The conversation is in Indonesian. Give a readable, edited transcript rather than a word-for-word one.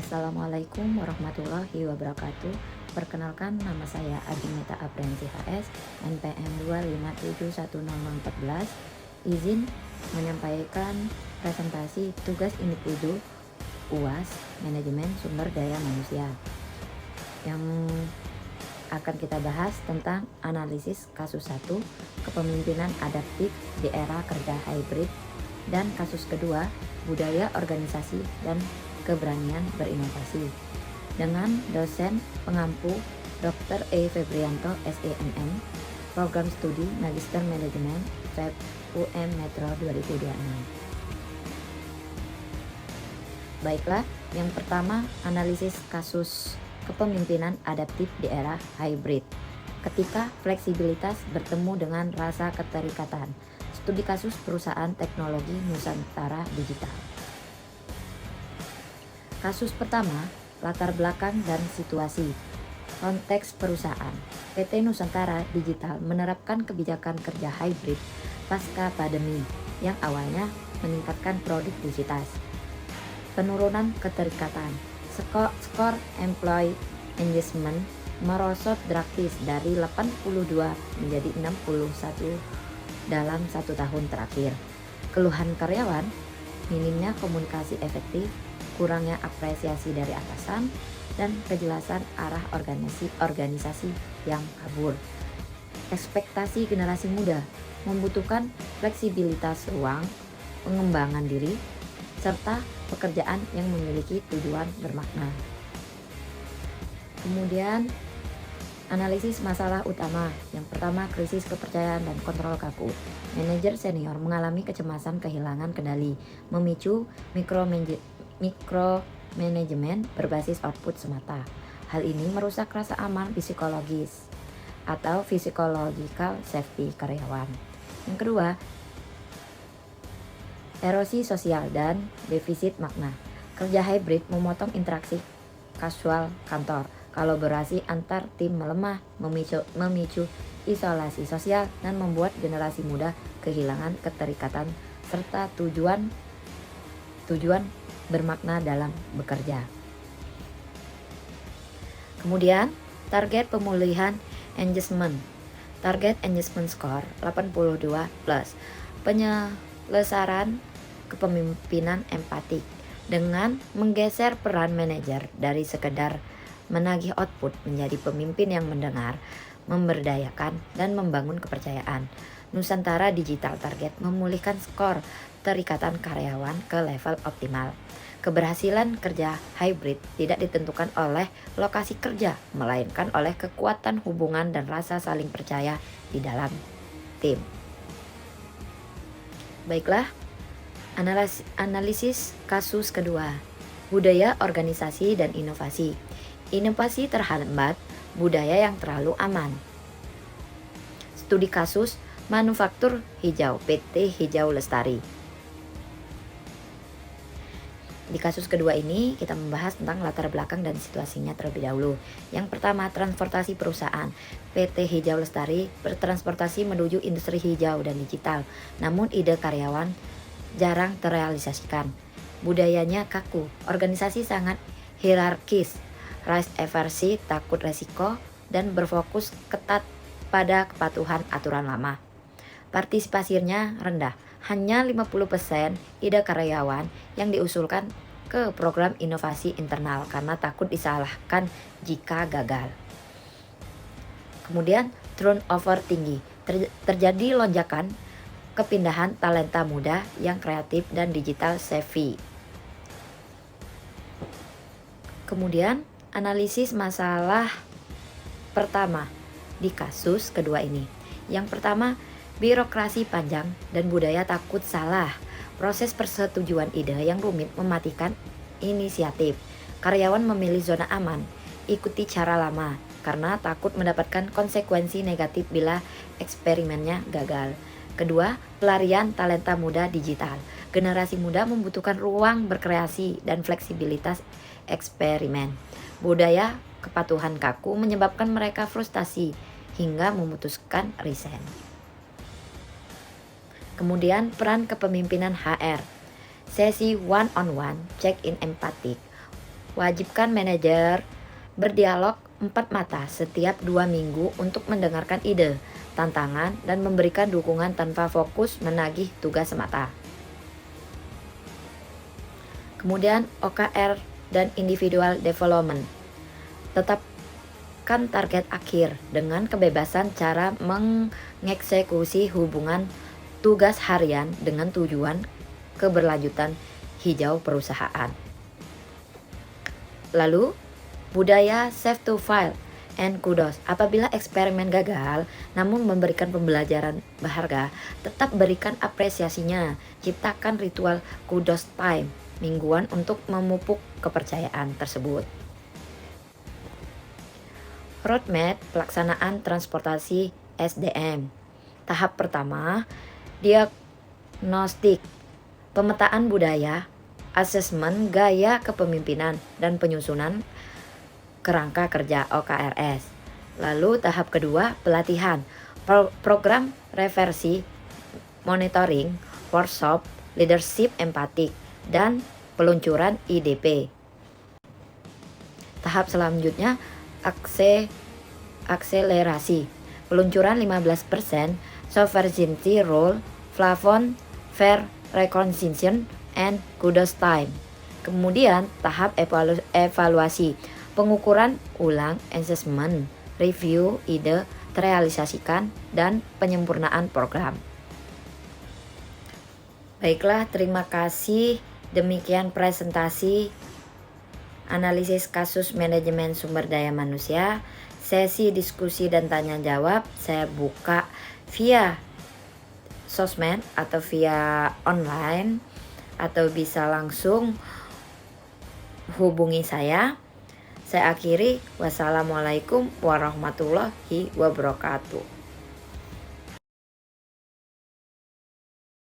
Assalamualaikum warahmatullahi wabarakatuh. Perkenalkan, nama saya Agineta Aprensi HS, NPM 2571014. Izin menyampaikan presentasi tugas individu UAS Manajemen Sumber Daya Manusia, yang akan kita bahas tentang analisis kasus 1, kepemimpinan adaptif di era kerja hybrid, dan kasus kedua, budaya organisasi dan keberanian berinovasi, dengan dosen pengampu Dr. E. Febrianto, SEMM, Program Studi Magister Manajemen, FEB UM Metro 2026. Baiklah, yang pertama, analisis kasus kepemimpinan adaptif di era hybrid. Ketika fleksibilitas bertemu dengan rasa keterikatan. Studi kasus perusahaan teknologi Nusantara Digital. Kasus pertama, latar belakang dan situasi. Konteks perusahaan. PT Nusantara Digital menerapkan kebijakan kerja hybrid pasca pandemi yang awalnya meningkatkan produktivitas. Penurunan keterikatan. Skor employee engagement merosot drastis dari 82 menjadi 61 dalam 1 tahun terakhir. Keluhan karyawan, minimnya komunikasi efektif, kurangnya apresiasi dari atasan, dan kejelasan arah organisasi yang kabur. Ekspektasi generasi muda membutuhkan fleksibilitas ruang, pengembangan diri, serta pekerjaan yang memiliki tujuan bermakna. Kemudian, analisis masalah utama. Yang pertama, krisis kepercayaan dan kontrol kaku. Manajer senior mengalami kecemasan kehilangan kendali, memicu mikromanajemen berbasis output semata. Hal ini merusak rasa aman psikologis atau physiological safety karyawan. Yang kedua, erosi sosial dan defisit makna. Kerja hybrid memotong interaksi kasual kantor. Kolaborasi antar tim melemah, memicu isolasi sosial, dan membuat generasi muda kehilangan keterikatan serta tujuan bermakna dalam bekerja. Kemudian, target pemulihan engagement. Target engagement score 82+. Penyelesaian kepemimpinan empatik dengan menggeser peran manajer dari sekedar menagih output menjadi pemimpin yang mendengar, memberdayakan, dan membangun kepercayaan. Nusantara Digital target memulihkan skor terikatan karyawan ke level optimal. Keberhasilan kerja hybrid tidak ditentukan oleh lokasi kerja, melainkan oleh kekuatan hubungan dan rasa saling percaya di dalam tim. Baiklah, analisis kasus kedua, budaya organisasi dan inovasi. Inovasi terhambat, budaya yang terlalu aman. Studi kasus manufaktur hijau PT Hijau Lestari. Di kasus kedua ini kita membahas tentang latar belakang dan situasinya terlebih dahulu. Yang pertama, transportasi perusahaan. PT Hijau Lestari bertransportasi menuju industri hijau dan digital. Namun ide karyawan jarang terrealisasikan. Budayanya kaku, organisasi sangat hierarkis, rise aversi, takut resiko, dan berfokus ketat pada kepatuhan aturan lama. Partisipasinya rendah, hanya 50% ide karyawan yang diusulkan ke program inovasi internal karena takut disalahkan jika gagal. Kemudian turnover tinggi, terjadi lonjakan kepindahan talenta muda yang kreatif dan digital savvy. Kemudian analisis masalah pertama di kasus kedua ini. Yang pertama, birokrasi panjang dan budaya takut salah. Proses persetujuan ide yang rumit mematikan inisiatif. Karyawan memilih zona aman, ikuti cara lama karena takut mendapatkan konsekuensi negatif bila eksperimennya gagal. Kedua, pelarian talenta muda digital. Generasi muda membutuhkan ruang berkreasi dan fleksibilitas eksperimen. Budaya kepatuhan kaku menyebabkan mereka frustasi hingga memutuskan resign. Kemudian peran kepemimpinan HR. Sesi one-on-one check-in empatik. Wajibkan manajer berdialog 4 mata setiap 2 minggu untuk mendengarkan ide, tantangan, dan memberikan dukungan tanpa fokus menagih tugas semata. Kemudian OKR dan individual development. Tetapkan target akhir dengan kebebasan cara mengeksekusi hubungan tugas harian dengan tujuan keberlanjutan hijau perusahaan. Lalu, budaya save to file and kudos. Apabila eksperimen gagal, namun memberikan pembelajaran berharga, tetap berikan apresiasinya. Ciptakan ritual kudos time mingguan untuk memupuk kepercayaan tersebut. Roadmap pelaksanaan transportasi SDM. Tahap pertama, diagnostik, pemetaan budaya, asesmen gaya kepemimpinan, dan penyusunan kerangka kerja OKRS. Lalu tahap kedua, pelatihan, program reversi, monitoring, workshop, leadership empatik, dan peluncuran IDP. Tahap selanjutnya, akselerasi, peluncuran 15%, sovereignty role, plafon, fair reconciliation, and kudos time. Kemudian tahap evaluasi, pengukuran ulang, assessment, review ide terrealisasikan, dan penyempurnaan program. Baiklah, terima kasih. Demikian presentasi analisis kasus manajemen sumber daya manusia. Sesi diskusi dan tanya jawab saya buka via sosmed atau via online, atau bisa langsung hubungi saya. Saya akhiri, wassalamualaikum warahmatullahi wabarakatuh.